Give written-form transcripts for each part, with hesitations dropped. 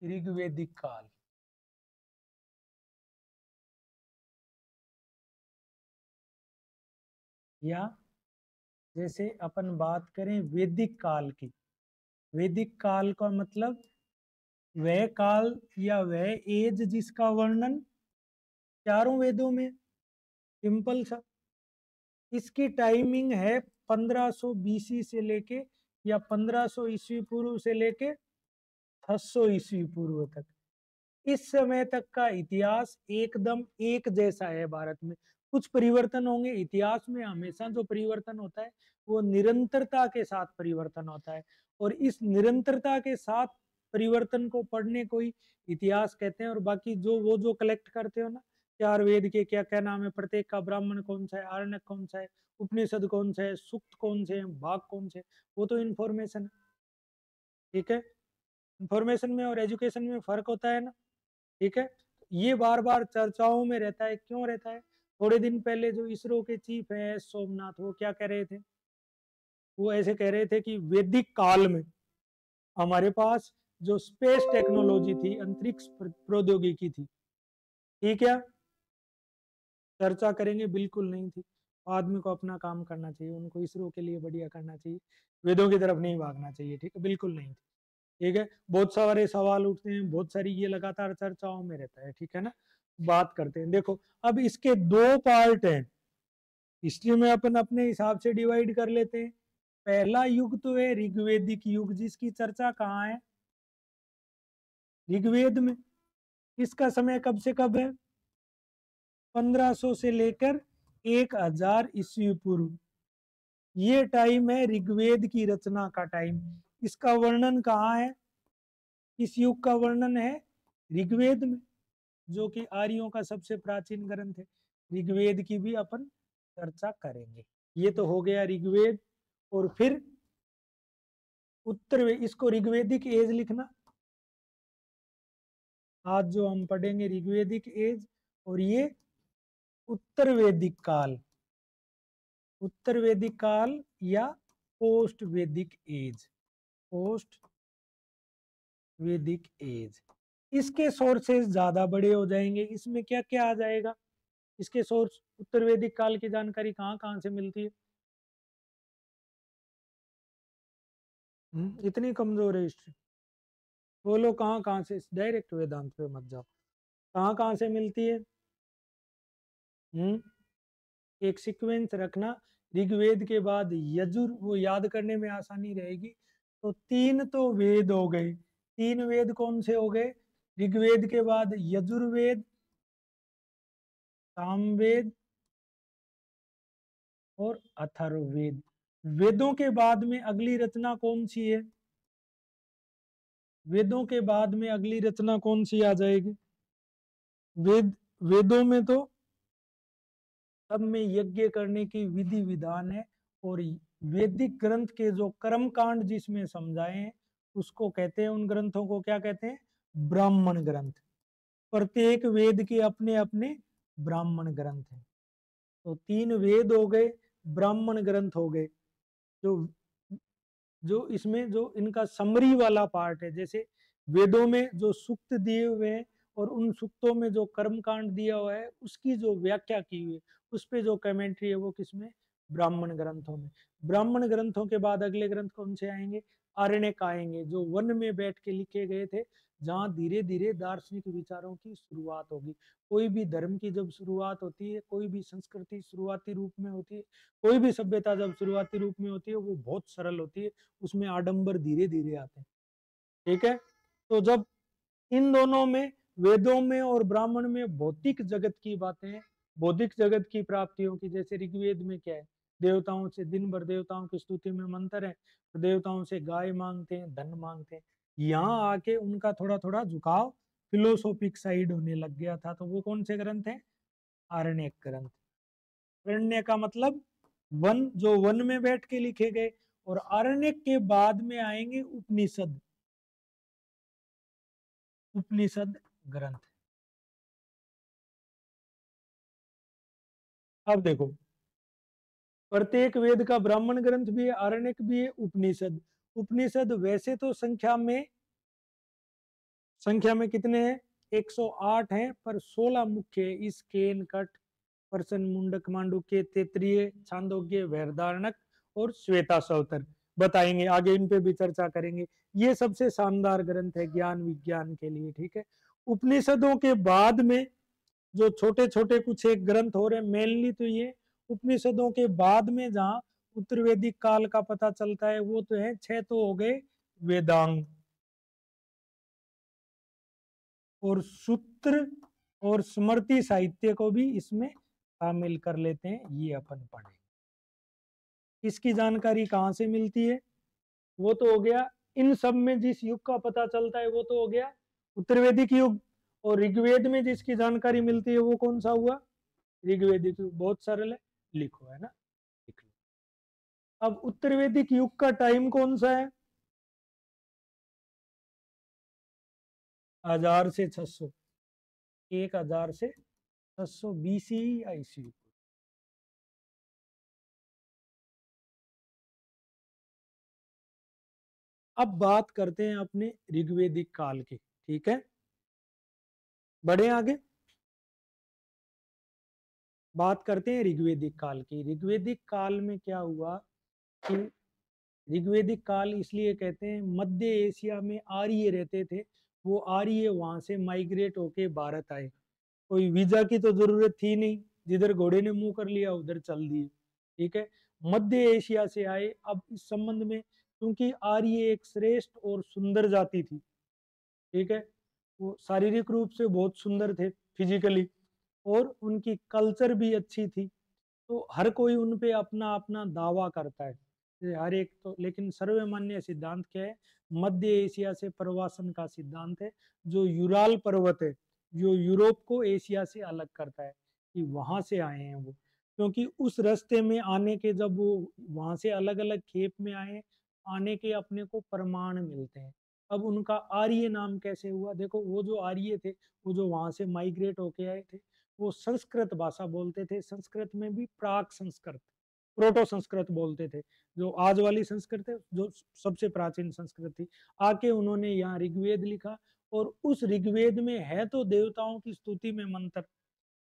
ऋग्वेदिक काल। या जैसे अपन बात करें वैदिक काल की, वैदिक काल का मतलब वह काल या वह एज जिसका वर्णन चारों वेदों में, सिंपल सा। इसकी टाइमिंग है 1500 बीसी से लेके या 1500 ईस्वी पूर्व से लेके 600 ईस्वी पूर्व तक। इस समय तक का इतिहास एकदम एक जैसा है भारत में। कुछ परिवर्तन होंगे, इतिहास में हमेशा जो परिवर्तन होता है वो निरंतरता के साथ परिवर्तन होता है, और इस निरंतरता के साथ परिवर्तन को पढ़ने को ही इतिहास कहते हैं। और बाकी जो वो जो कलेक्ट करते हो ना, चार वेद के क्या क्या नाम है, प्रत्येक का ब्राह्मण कौन सा है, आरण्यक कौन सा है, उपनिषद कौन सा है, सूक्त कौन से है, भाग कौन से है, वो तो इन्फॉर्मेशन है। ठीक है, इंफॉर्मेशन में और एजुकेशन में फर्क होता है ना। ठीक है, ये बार बार चर्चाओं में रहता है। क्यों रहता है? थोड़े दिन पहले जो इसरो के चीफ है सोमनाथ, वो क्या कह रहे थे? वो ऐसे कह रहे थे कि वैदिक काल में हमारे पास जो स्पेस टेक्नोलॉजी थी, अंतरिक्ष प्रौद्योगिकी थी, ठीक है, चर्चा करेंगे, बिल्कुल नहीं थी। आदमी को अपना काम करना चाहिए, उनको इसरो के लिए बढ़िया करना चाहिए, वेदों की तरफ नहीं भागना चाहिए। ठीक है, बिल्कुल नहीं थी। ठीक है, बहुत सारे सवाल उठते हैं, बहुत सारी ये लगातार चर्चाओं में रहता है। ठीक है ना, बात करते हैं। देखो, अब इसके दो पार्ट हैं, हिस्ट्री में अपन अपने हिसाब से डिवाइड कर लेते हैं। पहला युग तो है ऋग्वेदिक युग, जिसकी चर्चा कहाँ है? ऋग्वेद में। इसका समय कब से कब है? 1500 से लेकर 1000 ईस्वी पूर्व। ये टाइम है ऋग्वेद की रचना का टाइम। इसका वर्णन कहाँ है? इस युग का वर्णन है ऋग्वेद में, जो कि आर्यों का सबसे प्राचीन ग्रंथ है। ऋग्वेद की भी अपन चर्चा करेंगे। ये तो हो गया ऋग्वेद। और फिर उत्तरवेद, इसको ऋग्वेदिक एज लिखना। आज जो हम पढ़ेंगे ऋग्वेदिक एज, और ये उत्तर वैदिक काल, उत्तर वैदिक काल या पोस्ट वैदिक एज, पोस्ट वैदिक एज। इसके सोर्सेज ज्यादा बड़े हो जाएंगे। इसमें क्या क्या आ जाएगा? इसके सोर्स, उत्तर वैदिक काल की जानकारी कहाँ कहाँ से मिलती है? इतनी कमजोर है हिस्ट्री? बोलो कहाँ कहाँ से, डायरेक्ट वेदांत पे मत जाओ, कहाँ कहाँ से मिलती है? एक सीक्वेंस रखना। ऋग्वेद के बाद यजुर, वो याद करने में आसानी रहेगी। तो तीन तो वेद हो गए। तीन वेद कौन से हो गए? ऋग्वेद के बाद यजुर्वेद, सामवेद और अथर्ववेद। वेदों के बाद में अगली रचना कौन सी है? वेदों के बाद में अगली रचना कौन सी आ जाएगी? वेद, वेदों में तो सब में यज्ञ करने की विधि विधान है। और वैदिक ग्रंथ के जो कर्म कांड जिसमें समझाए हैं, उसको कहते हैं, उन ग्रंथों को क्या कहते हैं? ब्राह्मण ग्रंथ। प्रत्येक वेद के अपने अपने ब्राह्मण ग्रंथ हैं। तो तीन वेद हो गए, ब्राह्मण ग्रंथ हो गए। जो जो इसमें जो इनका समरी वाला पार्ट है, जैसे वेदों में जो सूक्त दिए हुए हैं और उन सूक्तों में जो कर्म कांड दिया हुआ है, उसकी जो व्याख्या की हुई है, उस पे जो कमेंट्री है, वो किसमें? ब्राह्मण ग्रंथों में। ब्राह्मण ग्रंथों के बाद अगले ग्रंथ कौन से आएंगे? आरण्यक आएंगे, जो वन में बैठ के लिखे गए थे, जहाँ धीरे धीरे दार्शनिक विचारों की शुरुआत होगी। कोई भी धर्म की जब शुरुआत होती है, कोई भी संस्कृति शुरुआती रूप में होती है, कोई भी सभ्यता जब शुरुआती रूप में होती है, वो बहुत सरल होती है, उसमें आडंबर धीरे धीरे आते हैं। ठीक है, तो जब इन दोनों में, वेदों में और ब्राह्मण में, भौतिक जगत की बातें हैं, बौद्धिक जगत की प्राप्तियों की, जैसे ऋग्वेद में क्या है? देवताओं से दिन भर देवताओं की स्तुति में मंत्र है, तो देवताओं से गाय मांगते हैं, धन मांगते हैं। यहाँ आके उनका थोड़ा थोड़ा झुकाव फिलोसोफिक साइड होने लग गया था। तो वो कौन से ग्रंथ हैं? आरण्यक ग्रंथ। आरण्य का मतलब वन, जो वन में बैठ के लिखे गए। और आरण्यक के बाद में आएंगे उपनिषद, उपनिषद ग्रंथ। अब देखो, प्रत्येक वेद का ब्राह्मण ग्रंथ भी है, आरण्यक भी है, उपनिषद। उपनिषद वैसे तो संख्या में संख्या में कितने हैं? 108 हैं, पर 16 मुख्य है। इस केन, कट, पर्सन, मुंडक, मांडुक्य, तैत्तिरीय, छांदोग्य, बृहदारण्यक और श्वेता सवतर बताएंगे। आगे इन पे भी चर्चा करेंगे। ये सबसे शानदार ग्रंथ है ज्ञान विज्ञान के लिए, ठीक है। उपनिषदों के बाद में जो छोटे छोटे कुछ एक ग्रंथ हो रहे हैं, मेनली तो ये उपनिषदों के बाद में जहाँ उत्तर वैदिक काल का पता चलता है वो तो है 6 तो हो गए वेदांग, और सूत्र और स्मृति साहित्य को भी इसमें शामिल कर लेते हैं, ये अपन पढ़ेंगे। इसकी जानकारी कहाँ से मिलती है? वो तो हो गया इन सब में जिस युग का पता चलता है वो तो हो गया उत्तर वैदिक युग, और ऋग्वेद में जिसकी जानकारी मिलती है वो कौन सा हुआ? ऋग्वेदिक युग। बहुत सरल है, लिखो, है ना, लिख लो। अब उत्तर वैदिक युग का टाइम कौन सा है? 1000 से 600, 1000 से 600 BC या ईसी। अब बात करते हैं अपने ऋग्वेदिक काल की, ठीक है। बढ़े आगे, बात करते हैं ऋग्वेदिक काल की। ऋग्वेदिक काल में क्या हुआ कि ऋग्वेदिक काल इसलिए कहते हैं, मध्य एशिया में आर्य रहते थे, वो आर्य वहां से माइग्रेट होके भारत आए। कोई वीजा की तो जरूरत थी नहीं, जिधर घोड़े ने मुंह कर लिया उधर चल दिए, ठीक है। मध्य एशिया से आए। अब इस संबंध में, क्योंकि आर्य एक श्रेष्ठ और सुंदर जाति थी, ठीक है, वो शारीरिक रूप से बहुत सुंदर थे फिजिकली, और उनकी कल्चर भी अच्छी थी, तो हर कोई उन पे अपना अपना दावा करता है, हर एक तो। लेकिन सर्वमान्य सिद्धांत क्या है? मध्य एशिया से प्रवासन का सिद्धांत है, जो यूराल पर्वत है, जो यूरोप को एशिया से अलग करता है, कि वहां से आए हैं वो। क्योंकि उस रास्ते में आने के, जब वो वहां से अलग अलग खेप में आए, आने के अपने को प्रमाण मिलते हैं। अब उनका आर्य नाम कैसे हुआ? देखो, वो जो आर्य थे, वो जो वहां से माइग्रेट होके आए थे, वो संस्कृत भाषा बोलते थे। संस्कृत में भी प्राक संस्कृत, प्रोटो संस्कृत बोलते थे। जो आज वाली संस्कृत है, जो सबसे प्राचीन संस्कृत थी, आके उन्होंने यहाँ ऋग्वेद लिखा। और उस ऋग्वेद में है तो देवताओं की स्तुति में मंत्र,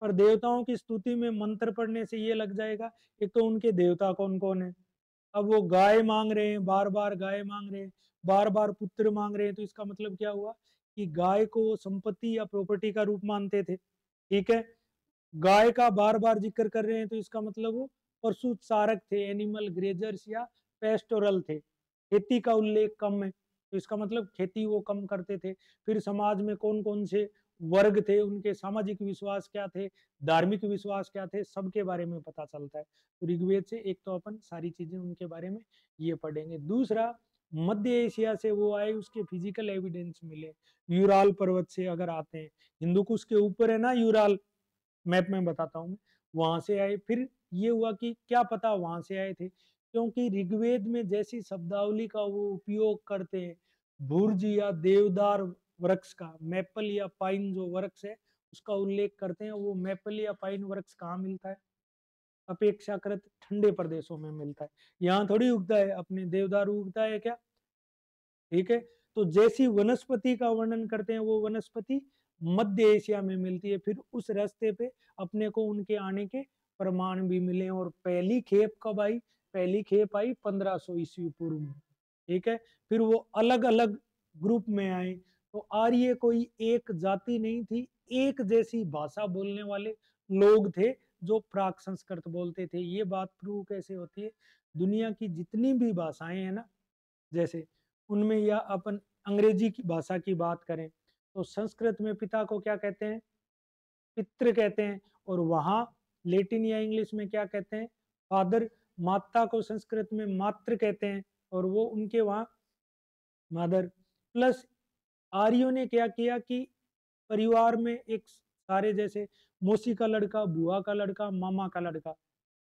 पर देवताओं की स्तुति में मंत्र पढ़ने से ये लग जाएगा एक तो उनके देवता कौन कौन है। अब वो गाय मांग रहे हैं, बार बार गाय मांग रहे हैं, बार बार पुत्र मांग रहे हैं, तो इसका मतलब क्या हुआ कि गाय को वो संपत्ति या प्रॉपर्टी का रूप मानते थे, ठीक है। गाय का बार बार जिक्र कर रहे हैं, तो इसका मतलब वो पशु चारक थे, एनिमल ग्रेजर्स या पेस्टोरल थे। खेती का उल्लेख कम है, तो इसका मतलब खेती वो कम करते थे। फिर समाज में कौन कौन से वर्ग थे, उनके सामाजिक विश्वास क्या थे, धार्मिक विश्वास क्या थे, सबके बारे में पता चलता है। तो ऋग्वेद से एक तो अपन सारी चीजें उनके बारे में ये पढ़ेंगे। दूसरा, मध्य एशिया से वो आए, उसके फिजिकल एविडेंस मिले। यूराल पर्वत से अगर आते हैं, हिंदू कुश के ऊपर है ना यूराल, मैप में बताता हूँ, वहां से आए। फिर ये हुआ कि क्या पता वहां से आए थे, क्योंकि ऋग्वेद में जैसी शब्दावली का वो उपयोग करते हैं, भुर्ज या देवदार वृक्ष का, मैपल या पाइन जो वृक्ष है उसका उल्लेख करते हैं, वो मैपल या पाइन वृक्ष कहाँ मिलता है? अपेक्षाकृत ठंडे प्रदेशों में मिलता है। यहाँ थोड़ी उगता है, अपने देवदार उगता है क्या? ठीक है। तो जैसी वनस्पति का वर्णन करते हैं, वो वनस्पति मध्य एशिया में मिलती है। फिर उस रास्ते पे अपने को उनके आने के प्रमाण भी मिले। और पहली खेप कब आई? पहली खेप आई 1500 ईस्वी पूर्व में, ठीक है। फिर वो अलग अलग ग्रुप में आए। तो आर्य कोई एक जाति नहीं थी, एक जैसी भाषा बोलने वाले लोग थे, जो प्राक संस्कृत बोलते थे। ये बात प्रूव कैसे होती है? दुनिया की जितनी भी भाषाएं हैं ना, जैसे उनमें, या अपन अंग्रेजी की भाषा की बात करें, तो संस्कृत में पिता को क्या कहते हैं? पितृ कहते हैं। और वहाँ लेटिन या इंग्लिश में क्या कहते हैं? फादर। माता को संस्कृत में मातृ कहते हैं, और वो उनके वहाँ मदर। प्लस आर्यों ने क्या किया कि परिवार में एक सारे, जैसे मौसी का लड़का, बुआ का लड़का, मामा का लड़का,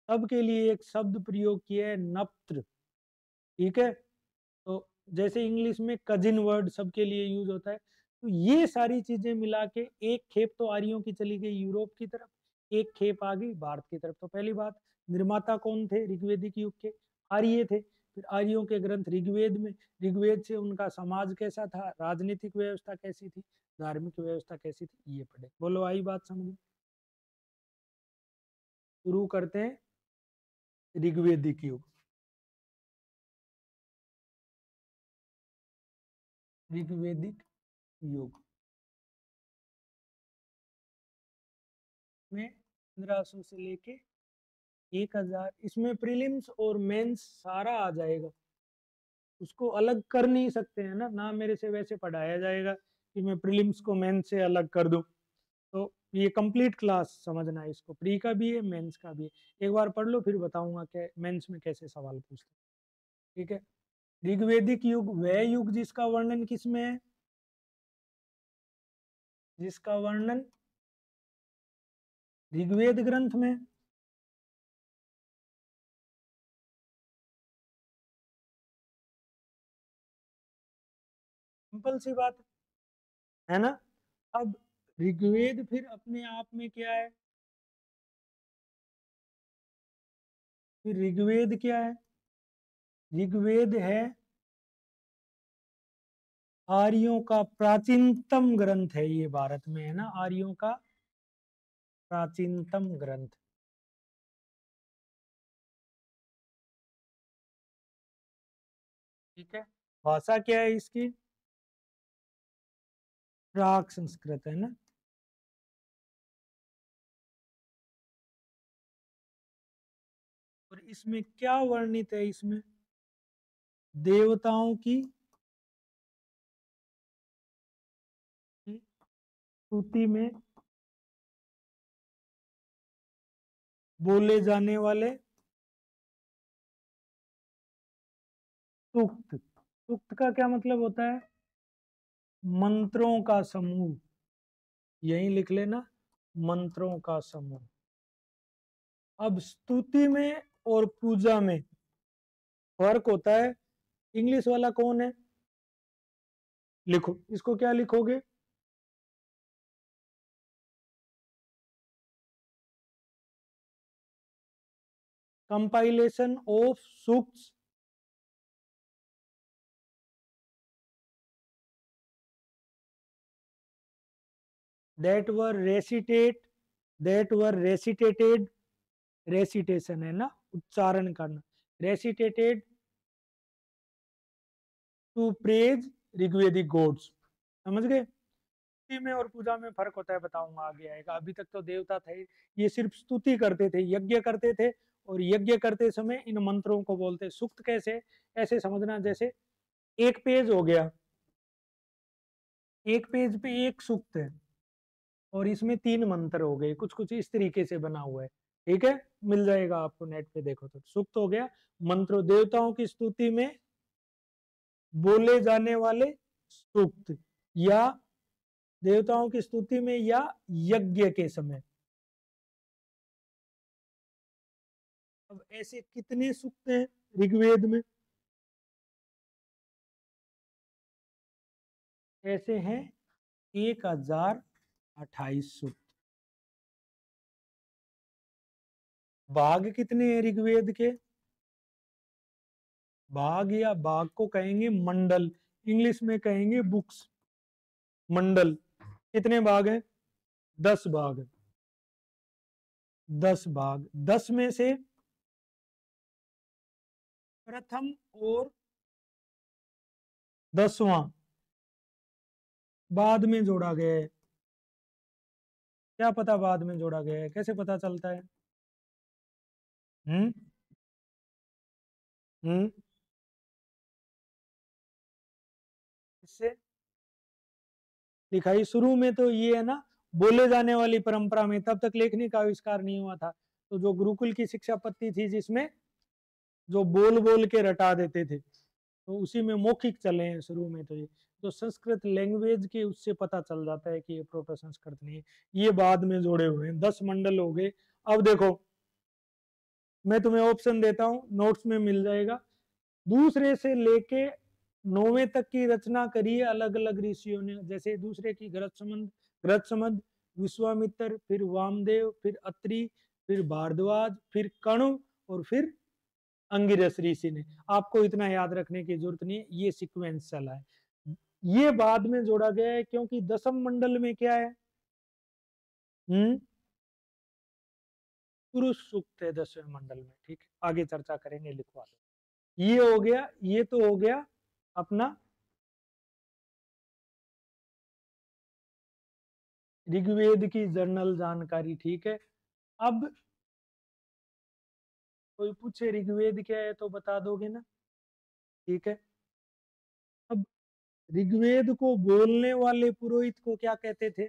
सबके लिए एक शब्द प्रयोग किया है, नप्त्र, ठीक है। तो जैसे इंग्लिश में कजिन वर्ड सबके लिए यूज होता है। तो ये सारी चीजें मिला के एक खेप तो आर्यों की चली गई यूरोप की तरफ, एक खेप आ गई भारत की तरफ। तो पहली बात, निर्माता कौन थे ऋग्वेदिक युग के? आर्य थे। फिर आर्यों के ग्रंथ ऋग्वेद में, ऋग्वेद से उनका समाज कैसा था, राजनीतिक व्यवस्था कैसी थी, धार्मिक व्यवस्था कैसी थी, ये पढ़े। बोलो आई बात समझ? शुरू करते हैं ऋग्वेदिक युग। ऋग्वेदिक युग में 1500 से लेके 1000, इसमें प्रीलिम्स और मेंस सारा आ जाएगा, उसको अलग कर नहीं सकते हैं ना मेरे से वैसे पढ़ाया जाएगा कि मैं प्रीलिम्स को मेंस से अलग कर दूं। तो ये कंप्लीट क्लास समझना है, इसको प्री का भी है मेंस का भी है। एक बार पढ़ लो फिर बताऊंगा कि मेंस में कैसे सवाल पूछते हैं। ठीक है, ऋग्वेदिक युग वह युग जिसका वर्णन किसमें है, जिसका वर्णन ऋग्वेद ग्रंथ में। सिंपल सी बात है ना। अब ऋग्वेद फिर अपने आप में क्या है, फिर ऋग्वेद क्या है, ऋग्वेद है आर्यों का प्राचीनतम ग्रंथ है, ये भारत में है ना, आर्यों का प्राचीनतम ग्रंथ। ठीक है, भाषा क्या है इसकी, प्राक संस्कृत है ना। और इसमें क्या वर्णित है, इसमें देवताओं की स्तुति में बोले जाने वाले सूक्त। सूक्त का क्या मतलब होता है, मंत्रों का समूह, यही लिख लेना, मंत्रों का समूह। अब स्तुति में और पूजा में फर्क होता है। इंग्लिश वाला कौन है, लिखो इसको, क्या लिखोगे, कंपाइलेशन ऑफ सूक्ट्स that were recitated, रेसिटेशन है ना, उच्चारण करना, recitated to praise Rigvedic gods. समझ गए, स्तुति में और पूजा में फर्क होता है, बताऊंगा आगे आएगा। अभी तक तो देवता थे, ये सिर्फ स्तुति करते थे, यज्ञ करते थे, और यज्ञ करते समय इन मंत्रों को बोलते। सूक्त कैसे, ऐसे समझना जैसे एक पेज हो गया, एक पेज पे एक सूक्त है और इसमें 3 मंत्र हो गए, कुछ कुछ इस तरीके से बना हुआ है। ठीक है, मिल जाएगा आपको नेट पे, देखो तो सूक्त हो गया मंत्र, देवताओं की स्तुति में बोले जाने वाले सूक्त, या देवताओं की स्तुति में या यज्ञ के समय। अब ऐसे कितने सूक्त हैं ऋग्वेद में, ऐसे हैं 1028 सूक्त। भाग कितने हैं ऋग्वेद के, भाग या भाग को कहेंगे मंडल, इंग्लिश में कहेंगे बुक्स, मंडल। कितने भाग हैं, 10 भाग है, 10 भाग। 10 में से प्रथम और 10वां बाद में जोड़ा गया है। क्या पता बाद में जोड़ा गया है, कैसे पता चलता है, हम्म हम्म इससे लिखाई शुरू में तो ये है ना, बोले जाने वाली परंपरा में, तब तक लेखनी का आविष्कार नहीं हुआ था। तो जो गुरुकुल की शिक्षा पद्धति थी, जिसमें जो बोल बोल के रटा देते थे, तो उसी में मौखिक चले हैं शुरू में। तो ये तो संस्कृत लैंग्वेज के उससे पता चल जाता है कि ये प्रोto संस्कृत नहीं है, ये बाद में जोड़े हुए हैं। 10 मंडल हो गए। अब देखो, मैं तुम्हें ऑप्शन देता हूँ, नोट्स में मिल जाएगा। दूसरे से लेके 9वें तक की रचना करी है अलग अलग ऋषियों ने, जैसे दूसरे की गृहस्मंद, विश्वामित्र, फिर वामदेव, फिर अत्रि, फिर भारद्वाज, फिर कणु, और फिर अंगिरस ऋषि ने। आपको इतना याद रखने की जरूरत नहीं है, ये सीक्वेंस चला है। ये बाद में जोड़ा गया है क्योंकि दशम मंडल में क्या है, पुरुष सूक्त है 10वें मंडल में। ठीक है, आगे चर्चा करेंगे, लिखवा दो। ये हो गया, ये तो हो गया अपना ऋग्वेद की जर्नल जानकारी। ठीक है, अब कोई पूछे ऋग्वेद क्या है तो बता दोगे ना? ठीक है, अब ऋग्वेद को बोलने वाले पुरोहित को क्या कहते थे?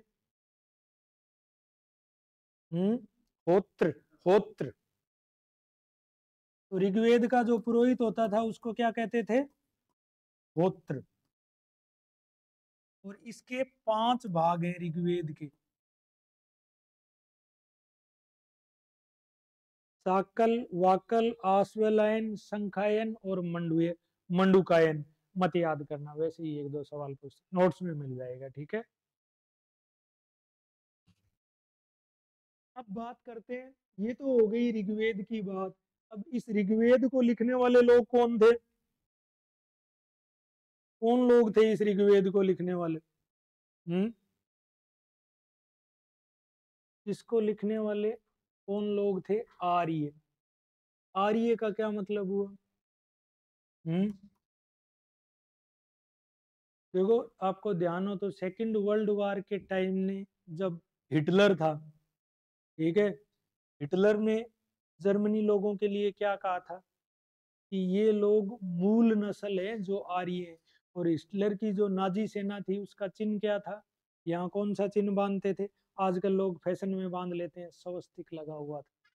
होत्र, होत्र। तो ऋग्वेद का जो पुरोहित होता था उसको क्या कहते थे? होत्र। और इसके 5 भाग हैं ऋग्वेद के। साकल, वाकल, आश्वलायन, संखायन और मंडुकायन। मत याद करना, वैसे ही 1-2 सवाल पूछ नोट्स में मिल जाएगा। ठीक है, अब बात करते हैं, ये तो हो गई ऋग्वेद की बात। अब इस ऋग्वेद को लिखने वाले लोग कौन थे? कौन लोग थे इस ऋग्वेद को लिखने वाले? इसको लिखने वाले कौन लोग थे? आर्य। आर्य का क्या मतलब हुआ? देखो, आपको ध्यान हो तो सेकंड वर्ल्ड वॉर के टाइम ने जब हिटलर था, ठीक है, हिटलर ने जर्मनी लोगों के लिए क्या कहा था कि ये लोग मूल नस्ल है जो आर्य है। और हिटलर की जो नाजी सेना थी उसका चिन्ह क्या था? यहाँ कौन सा चिन्ह बांधते थे? आजकल लोग फैशन में बांध लेते हैं, स्वस्तिक लगा हुआ था।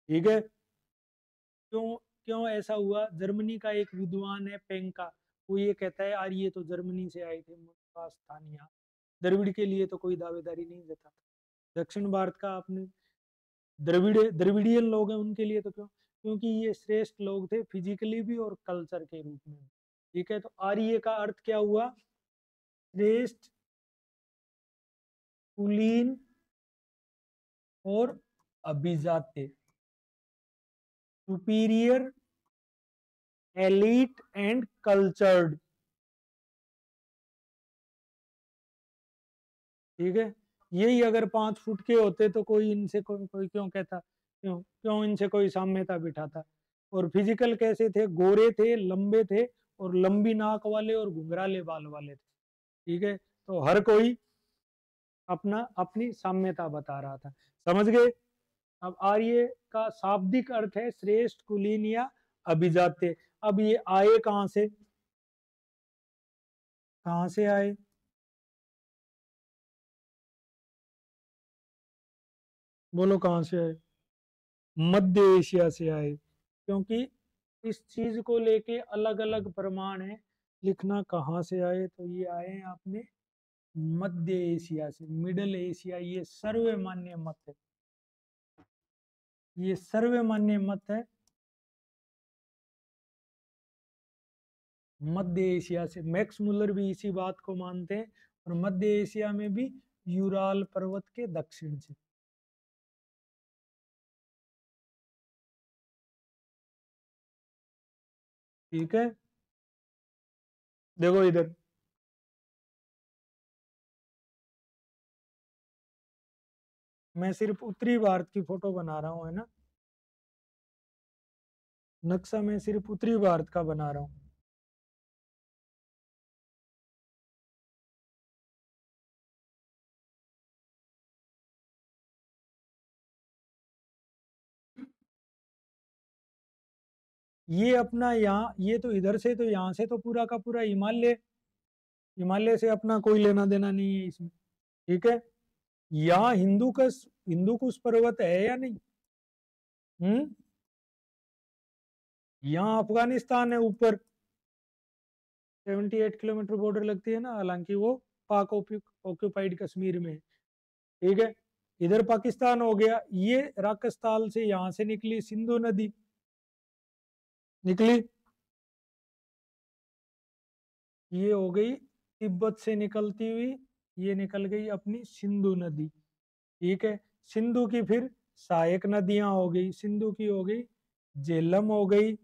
ठीक है, क्यों क्यों ऐसा हुआ? जर्मनी का एक विद्वान है पेंका, वो ये कहता है आर्य तो जर्मनी से आए थे, स्थानीय। द्रविड़ के लिए तो कोई दावेदारी नहीं देता था। दक्षिण भारत का अपने द्रविडियन लोग हैं, उनके लिए तो क्यों? क्योंकि ये श्रेष्ठ लोग थे फिजिकली भी और कल्चर के रूप में। ठीक है, तो आर्य का अर्थ क्या हुआ? श्रेष्ठ, कुलीन और अभिजाते, सुपीरियर, एलीट एंड कल्चर्ड। ठीक है, यही अगर 5 फुट के होते तो कोई इनसे कोई क्यों कहता, क्यों क्यों इनसे कोई साम्यता बिठाता? और फिजिकल कैसे थे? गोरे थे, लंबे थे, और लंबी नाक वाले और घुंघराले बाल वाले थे। ठीक है, तो हर कोई अपना अपनी साम्यता बता रहा था। समझ गए? अब आर्य का शाब्दिक अर्थ है श्रेष्ठ, कुलीन या अभिजाते। अब ये आए कहां से? कहां से आए? बोलो कहां से आए? मध्य एशिया से आए। क्योंकि इस चीज को लेके अलग अलग प्रमाण है। लिखना कहाँ से आए, तो ये आए हैं आपने मध्य एशिया से, मिडल एशिया। ये सर्वमान्य मत है, ये सर्वमान्य मत है, मध्य एशिया से। मैक्स मुलर भी इसी बात को मानते हैं। और मध्य एशिया में भी यूराल पर्वत के दक्षिण से। ठीक है, देखो इधर, मैं सिर्फ उत्तरी भारत की फोटो बना रहा हूँ, है ना? नक्शा मैं सिर्फ उत्तरी भारत का बना रहा हूँ। ये अपना यहाँ, ये तो इधर से, तो यहाँ से तो पूरा का पूरा हिमालय, हिमालय से अपना कोई लेना देना नहीं है इसमें। ठीक है, यहाँ हिंदू कुश पर्वत है या नहीं? हम्म, यहाँ अफगानिस्तान है ऊपर, 78 किलोमीटर बॉर्डर लगती है ना, हालांकि वो पाक ऑक्यूपाइड कश्मीर में है। ठीक है, इधर पाकिस्तान हो गया। ये राकस्थाल से यहाँ से निकली सिंधु नदी, निकली, ये हो गई तिब्बत से निकलती हुई, ये निकल गई अपनी सिंधु नदी। ठीक है, सिंधु की फिर सहायक नदियां हो गई, सिंधु की हो गई झेलम हो गई,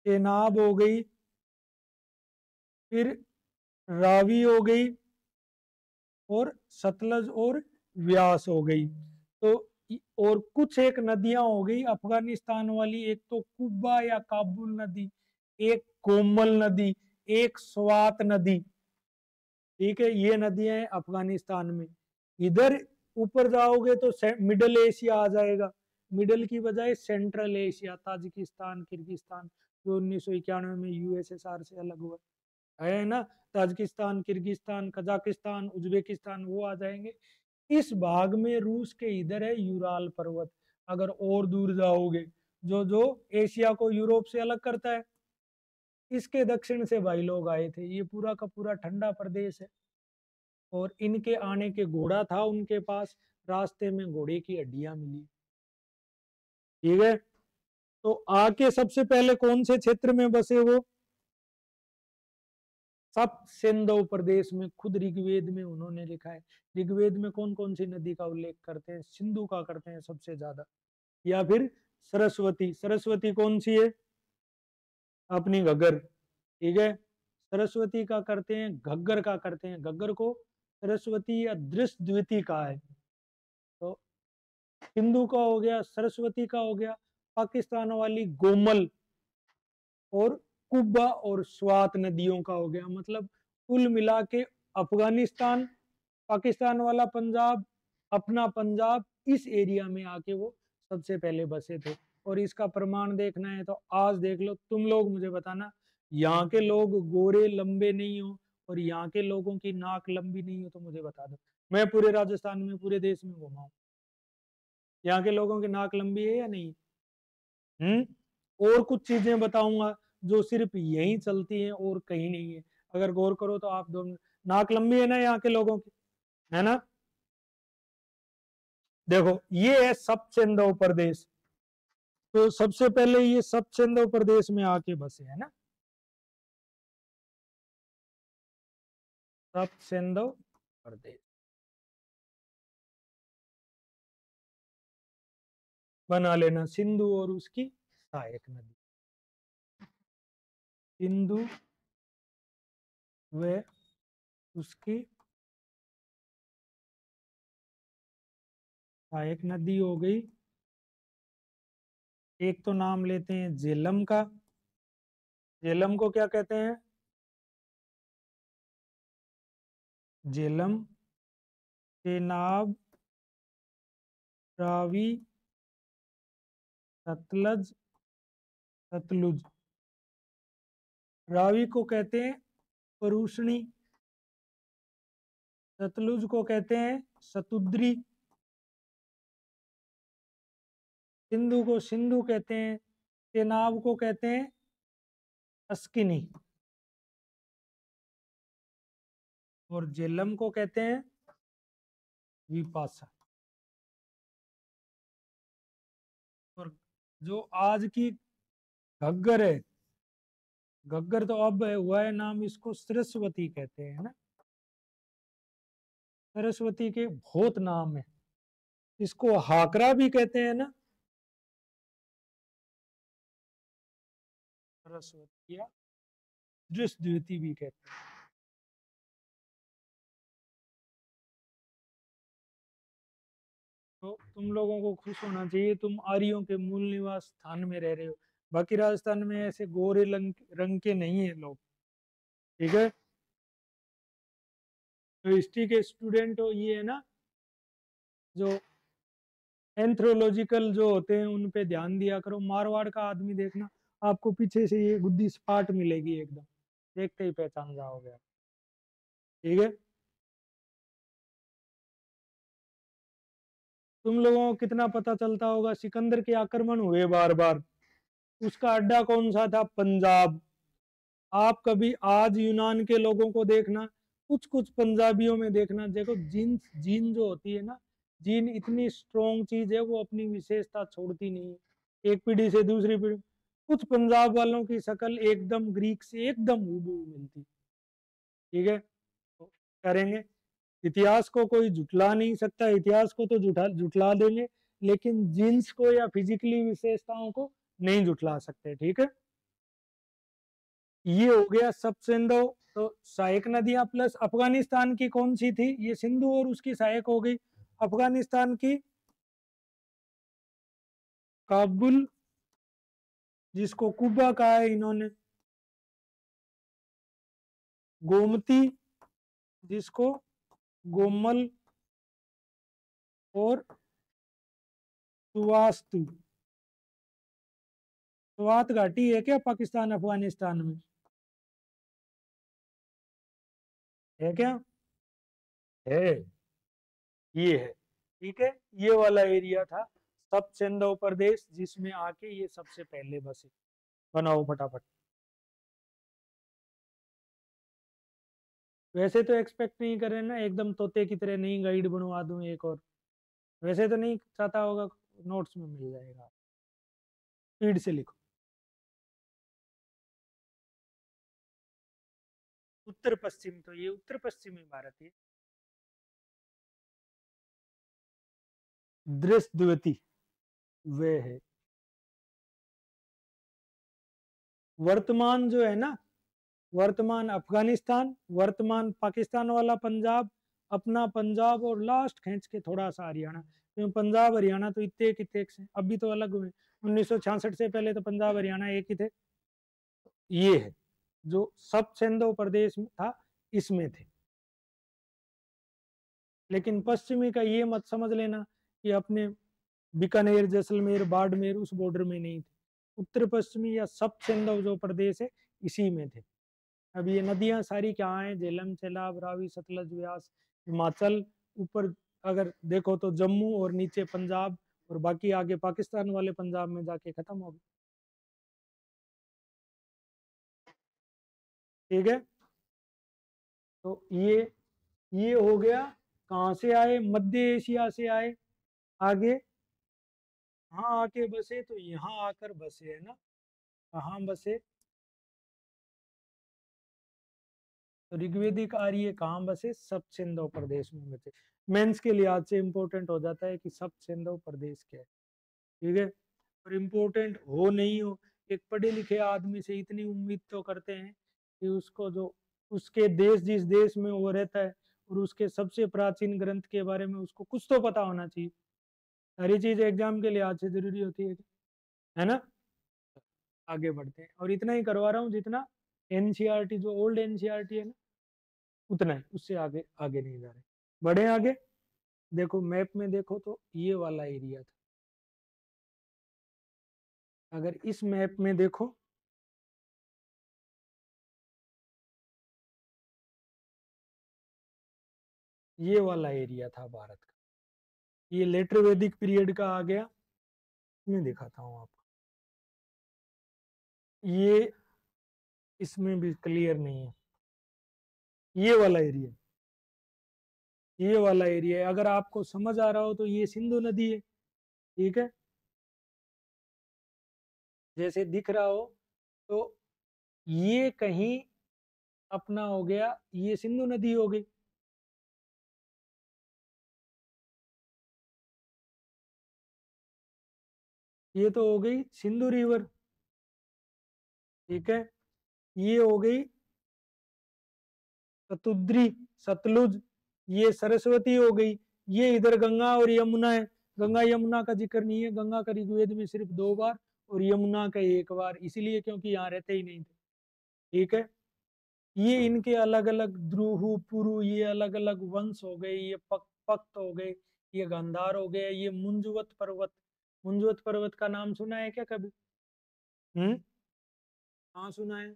चेनाब हो गई, फिर रावी हो गई, और सतलज और व्यास हो गई। तो और कुछ एक नदियां हो गई अफगानिस्तान वाली, एक तो कुब्बा या काबुल नदी, एक कोमल नदी, एक स्वात नदी। ठीक है, ये नदियां हैं अफगानिस्तान में। इधर ऊपर जाओगे तो मिडल एशिया आ जाएगा, मिडल की बजाय सेंट्रल एशिया, ताजिकिस्तान, किर्गिस्तान, जो 1991 में यूएसएसआर से अलग हुआ है ना, ताजिकिस्तान, किर्गिस्तान, कजाकिस्तान, उज्बेकिस्तान, वो आ जाएंगे। इस भाग में रूस के इधर है यूराल पर्वत। अगर और दूर जाओगे, जो जो एशिया को यूरोप से अलग करता है, इसके दक्षिण से भाई लोग आए थे। ये पूरा का पूरा ठंडा प्रदेश है, और इनके आने के घोड़ा था उनके पास, रास्ते में घोड़े की हड्डियां मिली। ठीक है, तो आके सबसे पहले कौन से क्षेत्र में बसे वो? सब सिंधु प्रदेश में। खुद ऋग्वेद में उन्होंने लिखा है। ऋग्वेद में कौन कौन सी नदी का उल्लेख करते हैं? सिंधु का करते हैं सबसे ज्यादा, या फिर सरस्वती। सरस्वती कौन सी है? अपनी घग्गर। ठीक है, सरस्वती का करते हैं, घग्गर का करते हैं। घग्गर को सरस्वती या दृष्टद्विती का है। तो सिंधु का हो गया, सरस्वती का हो गया, पाकिस्तान वाली गोमल और कुब्बा और स्वात नदियों का हो गया। मतलब कुल मिला के अफगानिस्तान, पाकिस्तान वाला पंजाब, अपना पंजाब, इस एरिया में आके वो सबसे पहले बसे थे। और इसका प्रमाण देखना है तो आज देख लो, तुम लोग मुझे बताना, यहाँ के लोग गोरे लंबे नहीं हो और यहाँ के लोगों की नाक लंबी नहीं हो तो मुझे बता दो। मैं पूरे राजस्थान में, पूरे देश में घुमा हूं, यहाँ के लोगों की नाक लंबी है या नहीं? और कुछ चीजें बताऊंगा जो सिर्फ यहीं चलती हैं और कहीं नहीं है। अगर गौर करो तो आप दोनों, नाक लंबी है ना यहाँ के लोगों की, है ना? देखो, ये है सब सिंधु प्रदेश। तो सबसे पहले ये सब सिंधु प्रदेश में आके बसे, है ना, सब सिंधु प्रदेश। बना लेना सिंधु और उसकी सहायक नदी, सिंधु व उसकी सहायक नदी हो गई। एक तो नाम लेते हैं झेलम का। झेलम को क्या कहते हैं? झेलम, चेनाब, रावी, सतलज, सतलुज। रावी को कहते हैं परूषणी, सतलुज को कहते हैं सतुद्री, सिंधु को सिंधु कहते हैं, चेनाब को कहते हैं अस्किनी, और झेलम को कहते हैं विपाशा। और जो आज की घग्गर है, घग्गर तो अब हुआ है नाम, इसको सरस्वती कहते हैं ना। सरस्वती के बहुत नाम है, इसको हाकरा भी कहते हैं ना, सरस्वती या दृष्टद्युति भी कहते हैं। तो तुम लोगों को खुश होना चाहिए, तुम आर्यों के मूल निवास स्थान में रह रहे हो। बाकी राजस्थान में ऐसे गोरे रंग के नहीं है लोग। ठीक है, तो हिस्ट्री के स्टूडेंट हो, ये है ना, जो एंथ्रोलॉजिकल जो होते हैं उन पे ध्यान दिया करो। मारवाड़ का आदमी देखना, आपको पीछे से ये गुद्दी सपाट मिलेगी एकदम, देखते ही पहचान जाओगे आप। ठीक है, तुम लोगों को कितना पता चलता होगा, सिकंदर के आक्रमण हुए बार बार, उसका अड्डा कौन सा था? पंजाब। आप कभी आज यूनान के लोगों को देखना, कुछ कुछ पंजाबियों में देखना, देखो जीन, जीन जो होती है ना, जीन इतनी स्ट्रॉन्ग चीज है, वो अपनी विशेषता छोड़ती नहीं है एक पीढ़ी से दूसरी पीढ़ी। कुछ पंजाब वालों की शक्ल एकदम ग्रीक से एकदम हूबहू मिलती। ठीक है, तो करेंगे, इतिहास को कोई झुटला नहीं सकता, इतिहास को तो झुटला देंगे, लेकिन जीन्स को या फिजिकली विशेषताओं को नहीं झुटला सकते। ठीक है, ये हो गया सब सिंधु। तो सहायक नदियां प्लस अफगानिस्तान की कौन सी थी, ये सिंधु और उसकी सहायक हो गई। अफगानिस्तान की काबुल, जिसको कुबा कहा है इन्होंने, गोमती, जिसको गोमल, और सुवास्तु। स्वात घाटी है क्या पाकिस्तान अफगानिस्तान में, है क्या, है, ये है। ठीक है, ये वाला एरिया था सब सिंधु प्रदेश, जिसमें आके ये सबसे पहले बसे। बनाओ फटाफट। वैसे तो एक्सपेक्ट नहीं कर रहे ना एकदम तोते की तरह नहीं गाइड बनवा दूं एक और, वैसे तो नहीं चाहता होगा, नोट्स में मिल जाएगा, स्पीड से लिखो। उत्तर पश्चिम, तो ये उत्तर पश्चिमी भारत है। दृश्यवती वे है। वर्तमान जो है ना, वर्तमान अफगानिस्तान, वर्तमान पाकिस्तान वाला पंजाब, अपना पंजाब, और लास्ट खींच के थोड़ा सा हरियाणा, क्योंकि पंजाब हरियाणा तो इतने कितने से अभी तो अलग हुए, 1966 से पहले तो पंजाब हरियाणा एक ही थे। ये है जो सब सिंधु प्रदेश में था, इसमें थे। लेकिन पश्चिमी का ये मत समझ लेना कि अपने बीकानेर, जैसलमेर, बाड़मेर उस बॉर्डर में नहीं थे। उत्तर पश्चिमी या सब सिंधु जो प्रदेश है, इसी में थे। अब ये नदियां सारी कहाँ हैं, झेलम, चेनाब, रावी, सतलज, व्यास, हिमाचल, ऊपर अगर देखो तो जम्मू, और नीचे पंजाब, और बाकी आगे पाकिस्तान वाले पंजाब में जाके खत्म हो गए। ठीक है, तो ये हो गया। कहाँ से आए, मध्य एशिया से आए। आगे यहाँ आके बसे, तो यहाँ आकर बसे है ना, कहाँ बसे, तो ऋग्वेदिक आर्य कहाँ बसे, सब सिंधु प्रदेश में बसे। मेंस के लिहाज से इंपॉर्टेंट हो जाता है कि सब सिंधु प्रदेश क्या है। ठीक है, और इम्पोर्टेंट हो नहीं हो, एक पढ़े लिखे आदमी से इतनी उम्मीद तो करते हैं कि उसको जो उसके देश, जिस देश में वो रहता है, और उसके सबसे प्राचीन ग्रंथ के बारे में उसको कुछ तो पता होना चाहिए। सारी चीज एग्जाम के लिहाज से जरूरी होती है ना। आगे बढ़ते हैं, और इतना ही करवा रहा हूँ जितना एनसीईआरटी, जो ओल्ड एनसीईआरटी है ना, उतना ही, उससे आगे आगे नहीं जा रहे। बढ़े आगे। देखो मैप में देखो तो ये वाला एरिया था। अगर इस मैप में देखो, ये वाला एरिया था भारत का। ये लेटर वैदिक पीरियड का आ गया। मैं दिखाता हूँ आपको, ये इसमें भी क्लियर नहीं है। ये वाला एरिया, ये वाला एरिया है। अगर आपको समझ आ रहा हो तो ये सिंधु नदी है। ठीक है, जैसे दिख रहा हो तो ये कहीं अपना हो गया, ये सिंधु नदी हो गई। ये तो हो गई सिंधु रिवर। ठीक है, ये हो गई सतुद्री, सतलुज, ये सरस्वती हो गई। ये इधर गंगा और यमुना है। गंगा यमुना का जिक्र नहीं है, गंगा का ऋग्वेद में सिर्फ 2 बार, और यमुना का 1 बार, इसीलिए क्योंकि यहाँ रहते ही नहीं थे। ठीक है, ये इनके अलग अलग द्रुहु पुरु, ये अलग अलग वंश हो गए, ये पक्त हो गए, ये गांधार हो गए, ये मुंजवत पर्वत। मुंजवत पर्वत का नाम सुना है क्या कभी? हाँ सुना है,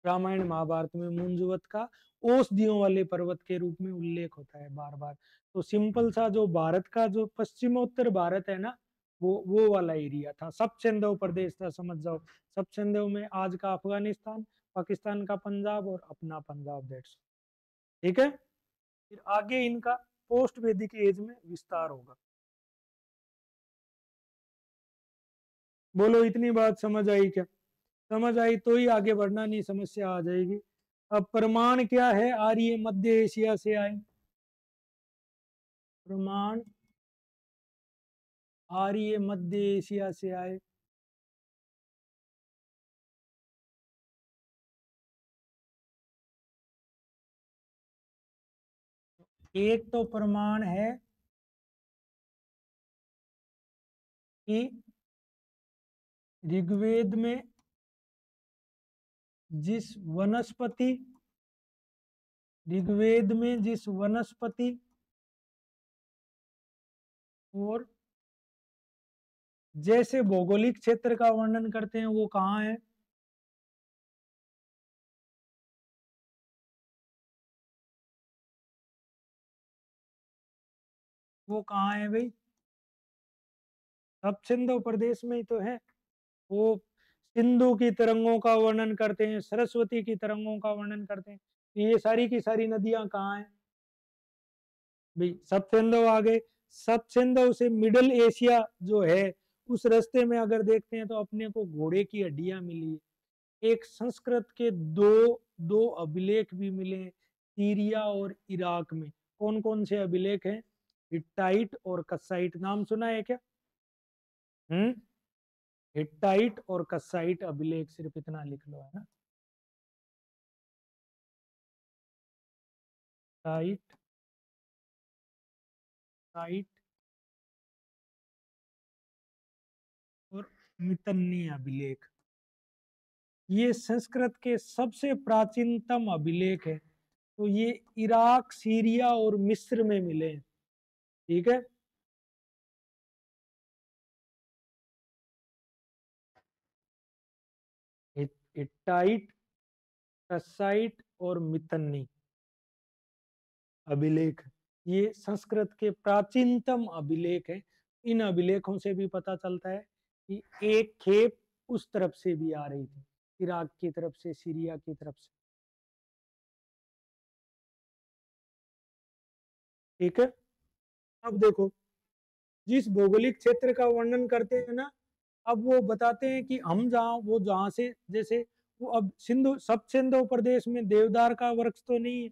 रामायण महाभारत में मुंजवत का औषधियों वाले पर्वत के रूप में उल्लेख होता है बार बार। तो सिंपल सा जो भारत का जो पश्चिमोत्तर भारत है ना, वो वाला एरिया था, सब सिंधु प्रदेश था, समझ जाओ। सब सिंधु में आज का अफगानिस्तान, पाकिस्तान का पंजाब, और अपना पंजाब, दैट्स। ठीक है, फिर आगे इनका पोस्ट वैदिक एज में विस्तार होगा। बोलो इतनी बात समझ आई क्या? समझ आई तो ही आगे बढ़ना, नहीं समस्या आ जाएगी। अब प्रमाण क्या है, आर्य मध्य एशिया से आए। प्रमाण आर्य मध्य एशिया से आए। एक तो प्रमाण है कि ऋग्वेद में जिस वनस्पति ऋग्वेद में जिस वनस्पति और जैसे भौगोलिक क्षेत्र का वर्णन करते हैं वो कहाँ है? वो कहाँ है भाई? सब सिंधु प्रदेश में ही तो है। वो सिंधु की तरंगों का वर्णन करते हैं, सरस्वती की तरंगों का वर्णन करते हैं। ये सारी की सारी नदियां कहाँ हैं भाई? सब सिंधु आ गए। सब सिंधु से मिडिल एशिया जो है उस रास्ते में अगर देखते हैं तो अपने को घोड़े की हड्डियां मिली है। एक संस्कृत के दो दो अभिलेख भी मिले हैं सीरिया और इराक में। कौन कौन से अभिलेख हैं? हिट्टाइट और कसाइट। नाम सुना है क्या? हम्म। हिट्टाइट और कसाइट अभिलेख, सिर्फ इतना लिख लो, है ना। टाइट टाइट और मितन्नी अभिलेख, ये संस्कृत के सबसे प्राचीनतम अभिलेख है। तो ये इराक, सीरिया और मिस्र में मिले हैं। ठीक है। हिट्टाइट, कसाइट और मितन्नी अभिलेख, ये संस्कृत के प्राचीनतम अभिलेख है। इन अभिलेखों से भी पता चलता है कि एक खेप उस तरफ से भी आ रही थी, इराक की तरफ से, सीरिया की तरफ से। ठीक है। अब देखो, जिस भौगोलिक क्षेत्र का वर्णन करते हैं ना, अब वो बताते हैं कि हम जहाँ से, जैसे वो अब सिंधु, सब सिंधु प्रदेश में देवदार का वृक्ष तो नहीं है,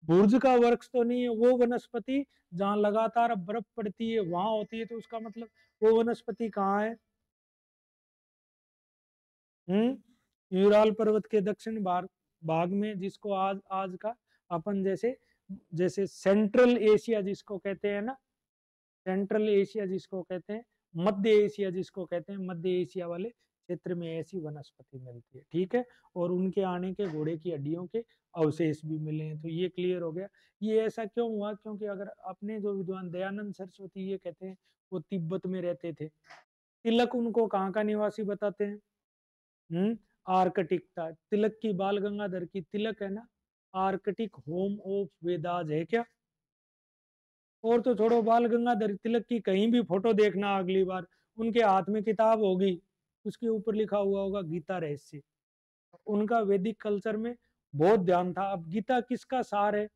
बुर्ज का वृक्ष तो नहीं है। वो वनस्पति जहाँ लगातार बर्फ पड़ती है वहां होती है, तो उसका मतलब वो वनस्पति कहाँ है? यूराल पर्वत के दक्षिण भाग में, जिसको आज आज का अपन जैसे जैसे सेंट्रल एशिया जिसको कहते हैं ना, सेंट्रल एशिया जिसको कहते हैं, मध्य एशिया जिसको कहते हैं, मध्य एशिया वाले क्षेत्र में ऐसी वनस्पति मिलती है। ठीक है। और उनके आने के घोड़े की हड्डियों के अवशेष भी मिले हैं। तो ये क्लियर हो गया। ये ऐसा क्यों हुआ? क्योंकि अगर अपने जो विद्वान दयानंद सरस्वती ये कहते हैं वो तिब्बत में रहते थे। तिलक उनको कहाँ का निवासी बताते हैं? आर्कटिक था। तिलक की, बाल गंगाधर की तिलक है ना, आर्कटिक होम ऑफ वेदाज है क्या? और तो छोड़ो, बाल गंगाधर तिलक की कहीं भी फोटो देखना अगली बार, उनके हाथ में किताब होगी, उसके ऊपर लिखा हुआ होगा गीता रहस्य। उनका वैदिक कल्चर में बहुत ध्यान था। अब गीता किसका सार है?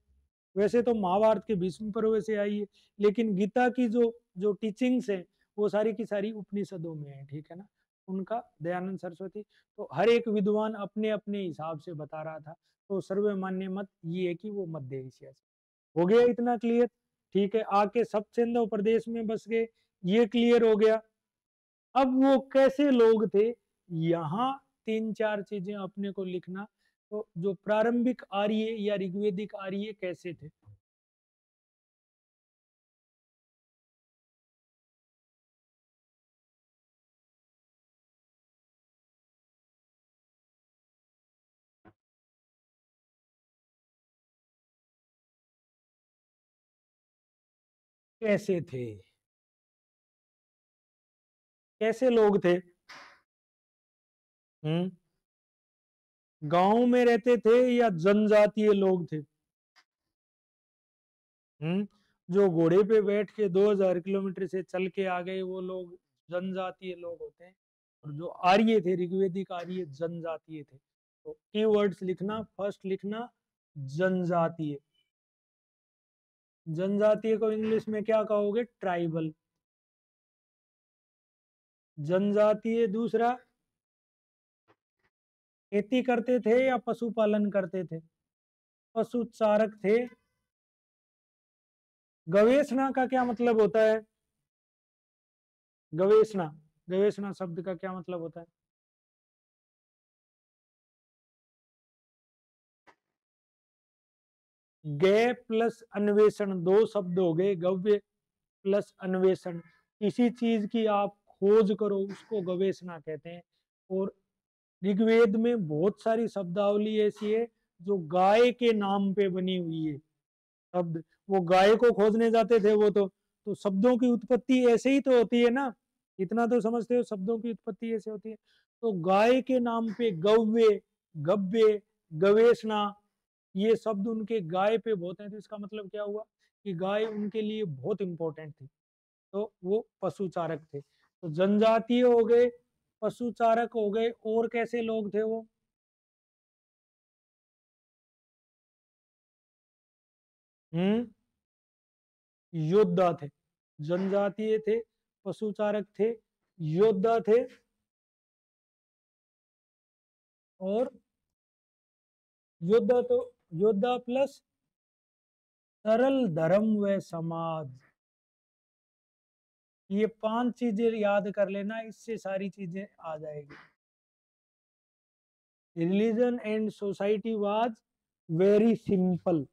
वैसे तो महाभारत के भीष्म पर्व से आई है, लेकिन गीता की जो जो टीचिंग्स है वो सारी की सारी उपनिषदों में है। ठीक है ना। उनका, दयानंद सरस्वती, तो हर एक विद्वान अपने अपने हिसाब से बता रहा था। तो सर्वमान्य मत ये है कि वो मध्य एशिया से। हो गया इतना क्लियर? ठीक है। आके सब सिंधु प्रदेश में बस गए, ये क्लियर हो गया। अब वो कैसे लोग थे, यहाँ तीन चार चीजें अपने को लिखना। तो जो प्रारंभिक आर्य या ऋग्वेदिक आर्य कैसे थे? कैसे थे? कैसे लोग थे? हम्म। गांव में रहते थे या जनजातीय लोग थे? जो घोड़े पे बैठ के 2000 किलोमीटर से चल के आ गए वो लोग जनजातीय लोग होते हैं। और जो आर्य थे, ऋग्वेदिक आर्य, जनजातीय थे। तो कीवर्ड्स लिखना, फर्स्ट लिखना जनजातीय। जनजातीय को इंग्लिश में क्या कहोगे? ट्राइबल। जनजातीय। दूसरा, खेती करते थे या पशुपालन करते थे? पशु चारक थे। गवेषणा का क्या मतलब होता है? गवेषणा, गवेषणा शब्द का क्या मतलब होता है? गे प्लस अन्वेषण, दो शब्द हो गए, गव्य प्लस अन्वेषण। किसी चीज की आप खोज करो उसको गवेषणा कहते हैं। और ऋग्वेद में बहुत सारी शब्दावली ऐसी है जो गाय के नाम पे बनी हुई है शब्द। वो गाय को खोजने जाते थे वो तो शब्दों की उत्पत्ति ऐसे ही तो होती है ना, इतना तो समझते हो, शब्दों की उत्पत्ति ऐसे होती है। तो गाय के नाम पे गव्य, गव्य, गवेषणा, ये शब्द उनके गाय पे बहुत है। तो इसका मतलब क्या हुआ कि गाय उनके लिए बहुत इंपॉर्टेंट थी, तो वो पशुचारक थे। तो जनजातीय हो गए, पशुचारक हो गए, और कैसे लोग थे वो? हम्म, योद्धा थे। जनजातीय थे, पशुचारक थे, योद्धा थे, और योद्धा तो योद्धा प्लस सरल धर्म व समाज, ये 5 चीजें याद कर लेना, इससे सारी चीजें आ जाएगी। Religion and society was very simple.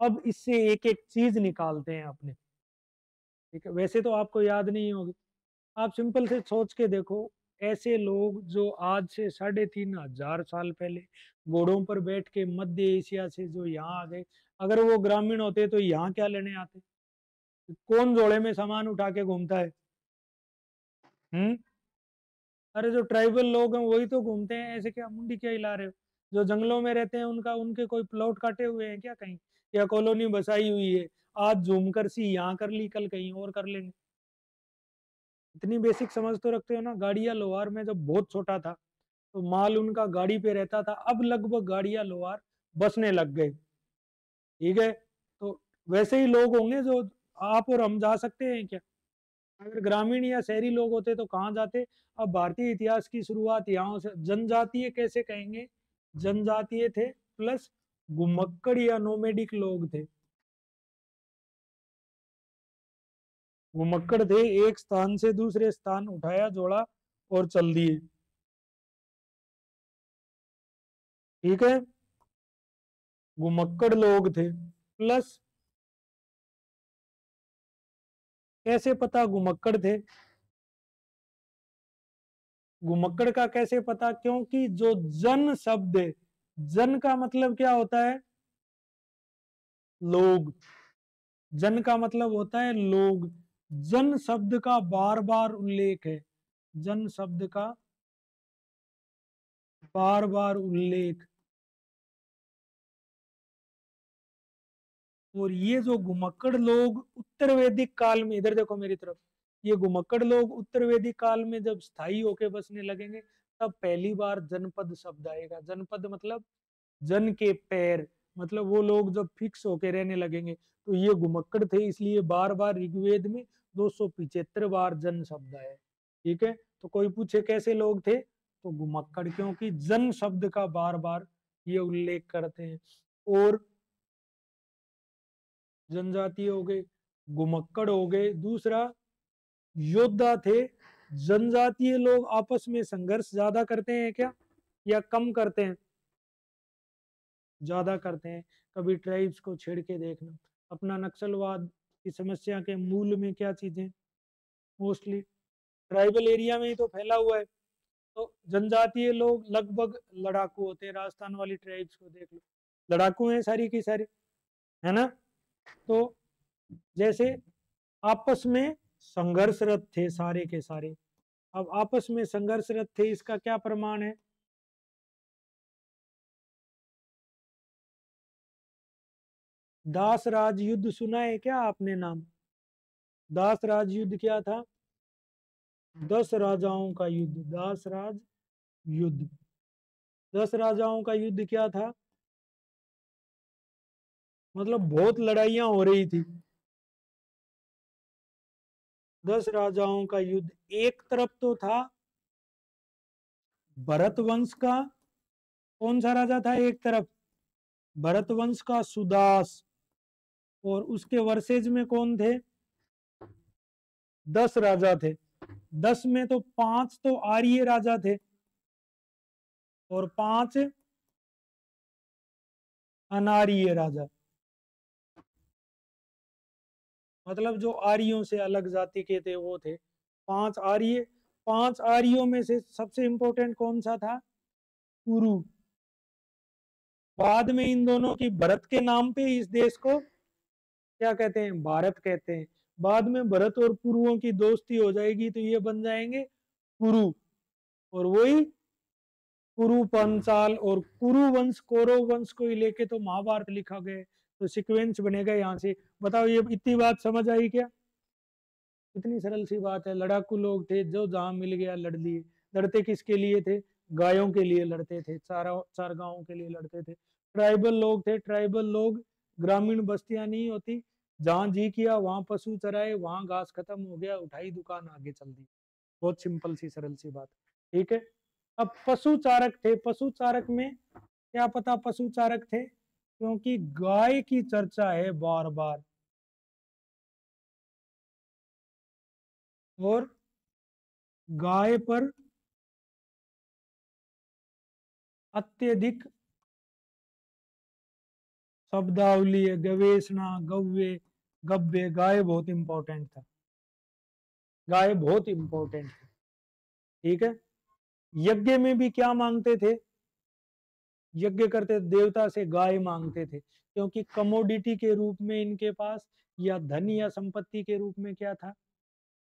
अब इससे एक एक चीज निकालते हैं अपने, ठीक है? वैसे तो आपको याद नहीं होगी, आप सिंपल से सोच के देखो। ऐसे लोग जो आज से 3,500 साल पहले घोड़ों पर बैठ के मध्य एशिया से जो यहाँ आ गए, अगर वो ग्रामीण होते तो यहाँ क्या लेने आते? कौन जोड़े में सामान उठा के घूमता है? हम्म, अरे जो ट्राइबल लोग हैं वही तो घूमते हैं, ऐसे क्या मुंडी क्या हिला रहे हो? जो जंगलों में रहते हैं उनका, उनके कोई प्लॉट काटे हुए हैं क्या कहीं, या कॉलोनी बसाई हुई है? आज झूम कर सी यहाँ कर ली, कल कहीं और कर लेंगे। इतनी बेसिक समझ तो रखते हो ना। गाड़िया लोहार में जब बहुत छोटा था तो माल उनका गाड़ी पे रहता था, अब लगभग गाड़िया लोहार बसने लग गए, ठीक है? तो वैसे ही लोग होंगे जो आप और हम जा सकते हैं क्या? अगर ग्रामीण या शहरी लोग होते तो कहाँ जाते? अब भारतीय इतिहास की शुरुआत यहाँ से, जनजातीय कैसे कहेंगे? जनजातीय थे प्लस घुमक्कड़ या नोमेडिक लोग थे। घुमक्कड़ थे, एक स्थान से दूसरे स्थान उठाया जोड़ा और चल दिए, ठीक है? घुमक्कड़ लोग थे प्लस, कैसे पता घुमक्कड़ थे? घुमक्कड़ का कैसे पता? क्योंकि जो जन शब्द है, जन का मतलब क्या होता है? लोग। जन का मतलब होता है लोग। जन शब्द का बार बार उल्लेख है, जन शब्द का बार बार उल्लेख। और ये जो घुमक्कड़ लोग उत्तर वैदिक काल में, इधर देखो मेरी तरफ, ये घुमक्कड़ लोग उत्तर वैदिक काल में जब स्थायी होके बसने लगेंगे, तब पहली बार जनपद शब्द आएगा। जनपद मतलब जन के पैर, मतलब वो लोग जब फिक्स होके रहने लगेंगे। तो ये घुमक्कड़ थे, इसलिए बार बार ऋग्वेद में 275 बार जन शब्द आया, ठीक है? तो कोई पूछे कैसे लोग थे, तो घुमक्कड़, क्योंकि जन शब्द का बार बार ये उल्लेख करते हैं। और जनजातीय हो गए, घुमक्कड़ हो गए। दूसरा, योद्धा थे। जनजातीय लोग आपस में संघर्ष ज्यादा करते हैं क्या, या कम करते हैं? ज्यादा करते हैं। कभी ट्राइब्स को छेड़ के देखना। अपना नक्सलवाद की समस्या के मूल में क्या चीजें, मोस्टली ट्राइबल एरिया में ही तो फैला हुआ है। तो जनजातीय लोग लगभग लड़ाकू होते हैं, राजस्थान वाली ट्राइब्स को देख लो, लड़ाकू हैं सारी की सारी, है ना? तो जैसे आपस में संघर्षरत थे सारे के सारे। अब आपस में संघर्षरत थे, इसका क्या प्रमाण है? दास राज युद्ध सुना है क्या आपने नाम? दास राज युद्ध क्या था? 10 राजाओं का युद्ध, दास राज युद्ध। 10 राजाओं का युद्ध क्या था? मतलब बहुत लड़ाइयां हो रही थी। 10 राजाओं का युद्ध, एक तरफ तो था भरत वंश का, कौन सा राजा था एक तरफ? भरत वंश का सुदास। और उसके वर्सेज में कौन थे? 10 राजा थे। 10 में तो 5 तो आर्य राजा थे, और 5 अनार्य राजा। मतलब जो आर्यों से अलग जाति के थे वो थे 5 आर्य। 5 आर्यों में से सबसे इंपॉर्टेंट कौन सा था? कुरु। बाद में इन दोनों की भरत के नाम पे इस देश को क्या कहते हैं? भारत कहते हैं। बाद में भरत और कुरुओं की दोस्ती हो जाएगी तो ये बन जाएंगे कुरु। और वही कुरु पंचाल और कुरु वंश कौरव वंश को ही लेके तो महाभारत लिखा गया। तो सीक्वेंस बनेगा यहाँ से। बताओ ये इतनी बात समझ आई क्या? इतनी सरल सी बात है। लड़ाकू लोग थे जो जहां मिल गया लड़ लिए। लड़ते किसके लिए थे? गायों के लिए लड़ते थे, चार गांवों के लिए लड़ते थे। ट्राइबल लोग थे। ट्राइबल लोग ग्रामीण बस्तियां नहीं होती, जहां जी किया वहां पशु चराए, वहां घास खत्म हो गया, उठाई दुकान आगे चल दी। बहुत सिंपल सी सरल सी बात। ठीक है। अब पशु चारक थे। पशु चारक में क्या पता पशु चारक थे? क्योंकि गाय की चर्चा है बार बार, और गाय पर अत्यधिक शब्दावली है। गवेषणा, गव्य, गव्य, गाय बहुत इंपॉर्टेंट था। गाय बहुत इंपॉर्टेंट है। ठीक है। यज्ञ में भी क्या मांगते थे? यज्ञ करते देवता से गाय मांगते थे, क्योंकि कमोडिटी के रूप में इनके पास, या धन या संपत्ति के रूप में क्या था?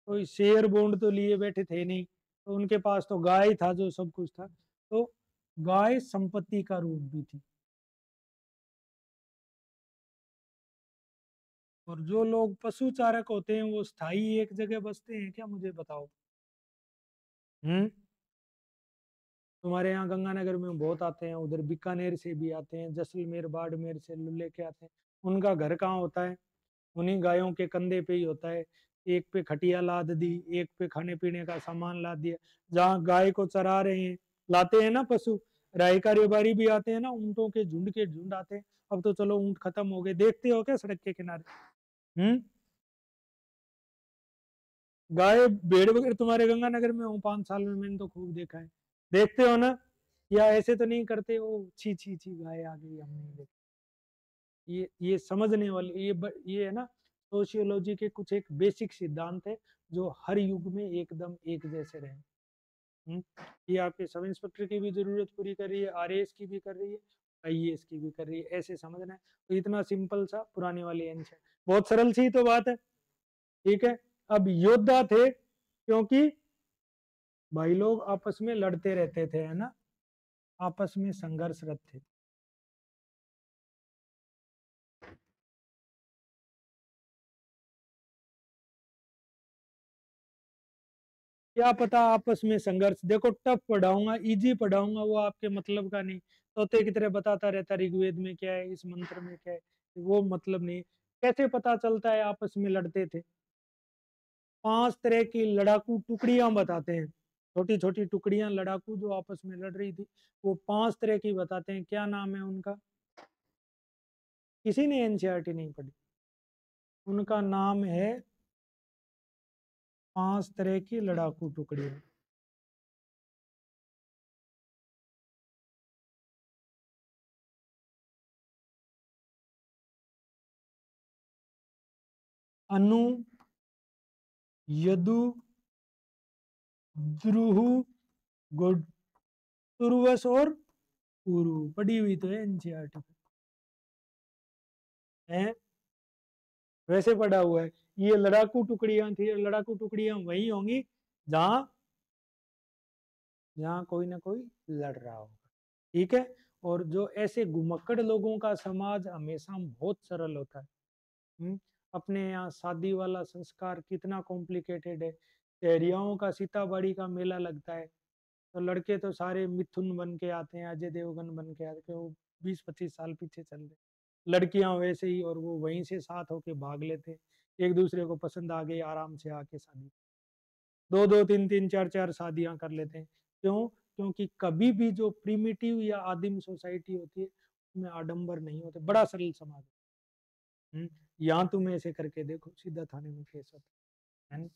कोई शेयर बॉन्ड तो लिए बैठे थे नहीं, तो उनके पास तो गाय था जो सब कुछ था। तो गाय संपत्ति का रूप भी थी। और जो लोग पशु चारक होते हैं वो स्थायी एक जगह बसते हैं क्या? मुझे बताओ। हम्म। तुम्हारे यहाँ गंगानगर में बहुत आते हैं, उधर बीकानेर से भी आते हैं, जैसलमेर बाड़मेर से लेके आते हैं। उनका घर कहाँ होता है? उन्हीं गायों के कंधे पे ही होता है। एक पे खटिया लाद दी, एक पे खाने पीने का सामान लाद दिया। जहाँ गाय को चरा रहे हैं, लाते हैं ना पशु, रायका रेबारी भी आते हैं ना, ऊंटों के झुंड आते हैं। अब तो चलो ऊंट खत्म हो गए, देखते हो क्या सड़क के किनारे? हम्म। गाय भेड़ वगैरह तुम्हारे गंगानगर में हो 5 साल में मैंने तो खूब देखा है। देखते हो ना? या ऐसे तो नहीं करते हो, छी छी छी गाय आ गई हम नहीं देखते? ये समझने वाले ये है ना, सोशियोलॉजी के कुछ एक बेसिक सिद्धांत है जो हर युग में एकदम एक जैसे रहे। ये आपके सब इंस्पेक्टर की भी जरूरत पूरी कर रही है, आरएएस की भी कर रही है, आईएएस की भी कर रही है, ऐसे समझना है। तो इतना सिंपल सा पुराने वाले आंसर, बहुत सरल सी तो बात है। ठीक है। अब योद्धा थे क्योंकि भाई लोग आपस में लड़ते रहते थे, है ना, आपस में संघर्षरत थे। क्या पता आपस में संघर्ष, देखो टफ पढ़ाऊंगा इजी पढ़ाऊंगा वो आपके मतलब का नहीं। तोते की तरह बताता रहता ऋग्वेद में क्या है, इस मंत्र में क्या है, वो मतलब नहीं। कैसे पता चलता है आपस में लड़ते थे? 5 तरह की लड़ाकू टुकड़ियां बताते हैं। छोटी छोटी टुकड़ियां लड़ाकू जो आपस में लड़ रही थी, वो 5 तरह की बताते हैं। क्या नाम है उनका? किसी ने एनसीईआरटी नहीं पढ़ी? उनका नाम है 5 तरह की लड़ाकू टुकड़ियां। अनु, यदु, द्रुहु, गुड, तुर्वस और पुरु। पढ़ी हुई तो है एनसीईआरटी है, वैसे पढ़ा हुआ है। ये लड़ाकू टुकड़ियां थी, लड़ाकू टुकड़ियां वही होंगी जहां जहां कोई ना कोई लड़ रहा होगा। ठीक है। और जो ऐसे घुमक्कड़ लोगों का समाज हमेशा बहुत सरल होता है। हम्म, अपने यहाँ शादी वाला संस्कार कितना कॉम्प्लिकेटेड है। शहरियाओं का सीताबाड़ी का मेला लगता है, तो लड़के तो सारे मिथुन बन के आते हैं, अजय देवगन बन के आते हैं, वो 20-25 साल पीछे चल रहे। लड़कियां वैसे ही, और वो वहीं से साथ होके भाग लेते हैं। एक दूसरे को पसंद आ गई, आराम से आके शादी, दो दो तीन तीन चार चार शादियां कर लेते हैं। क्यों? क्योंकि कभी भी जो प्रिमिटिव या आदिम सोसाइटी होती है उसमें आडंबर नहीं होते, बड़ा सरल समाज है। यहाँ तुम ऐसे करके देखो, सीधा थाने में केस होता है।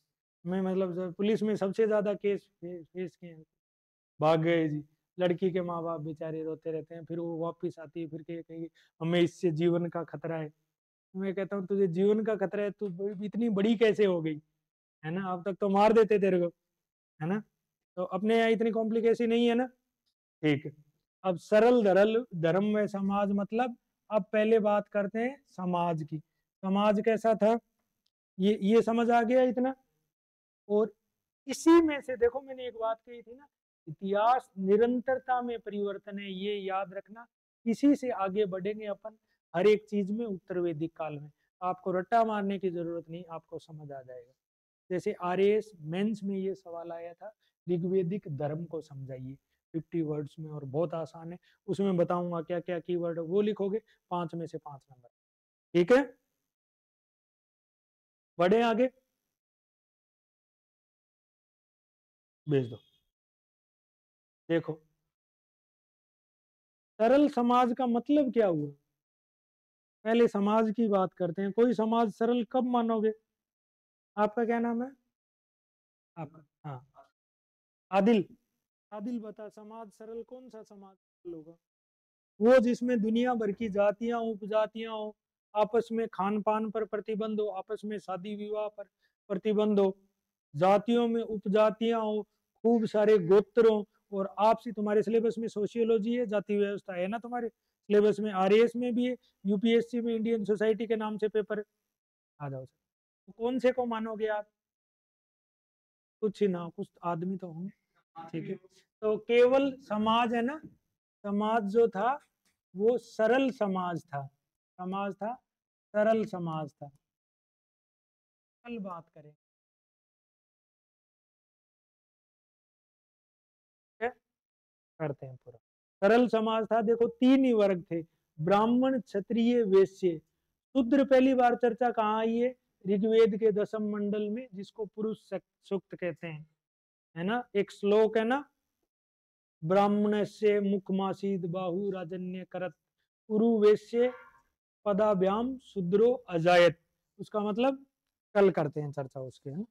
मैं मतलब पुलिस में सबसे ज्यादा केस फेस किए हैं। भाग गए जी, लड़की के माँ बाप बेचारे रोते रहते हैं, फिर वो वापिस आती है, फिर कहेगी हमें इससे जीवन का खतरा है। मैं कहता हूँ तुझे जीवन का खतरा है, तू इतनी बड़ी कैसे हो गई, है ना, अब तक तो मार देते तेरे को, है ना। तो अपने यहाँ इतनी कॉम्प्लिकेशन नहीं है ना। ठीक है, अब सरल धरल धर्म में समाज मतलब, अब पहले बात करते हैं समाज की। समाज कैसा था, ये समझ आ गया इतना। और इसी में से देखो, मैंने एक बात कही थी ना, इतिहास निरंतरता में परिवर्तन है, ये याद रखना। इसी से आगे बढ़ेंगे अपन हर एक चीज में उत्तर वैदिक काल में। आपको रट्टा मारने की जरूरत नहीं, आपको समझ आ जाएगा। जैसे RAS मेंस में ये सवाल आया था, ऋग्वेदिक धर्म को समझाइए 50 वर्ड्स में, और बहुत आसान है, उसमें बताऊंगा क्या क्या कीवर्ड है, वो लिखोगे 5 में से 5 नंबर। ठीक है, बढ़े आगे, भेज दो। देखो, सरल समाज का मतलब क्या हुआ, पहले समाज की बात करते हैं। कोई समाज सरल कब मानोगे? आपका क्या नाम है? आपका, हाँ, आदिल। आदिल बता, समाज सरल कौन सा समाज सरल होगा? वो जिसमें दुनिया भर की जातियां उपजातियां हो, आपस में खान पान पर प्रतिबंध हो, आपस में शादी विवाह पर प्रतिबंध हो, जातियों में उपजातियां हो, खूब सारे गोत्र हो, और आपसी, तुम्हारे सिलेबस में सोशियोलॉजी है, जाति व्यवस्था है ना तुम्हारे सिलेबस में, RAS में भी है, UPSC में इंडियन सोसाइटी के नाम से पेपर है। आ जाओ सर, तो कौन से को मानोगे आप? कुछ ही ना, कुछ आदमी तो होंगे। ठीक है, तो केवल समाज है ना, समाज जो था वो सरल समाज था, समाज था, सरल समाज था। कल बात करें, ठीक है? करते हैं पूरा। सरल समाज था, देखो 3 ही वर्ग थे, ब्राह्मण क्षत्रिय वैश्य। शूद्र पहली बार चर्चा कहाँ आई है? ऋग्वेद के 10म मंडल में, जिसको पुरुष सूक्त कहते हैं, है ना। एक श्लोक है ना, ब्राह्मणस्य मुखमासीद बाहु राजन्य करत उरुवेश्य पदाभ्याम शूद्रो अजायत। उसका मतलब कल करते हैं चर्चा उसके, है ना।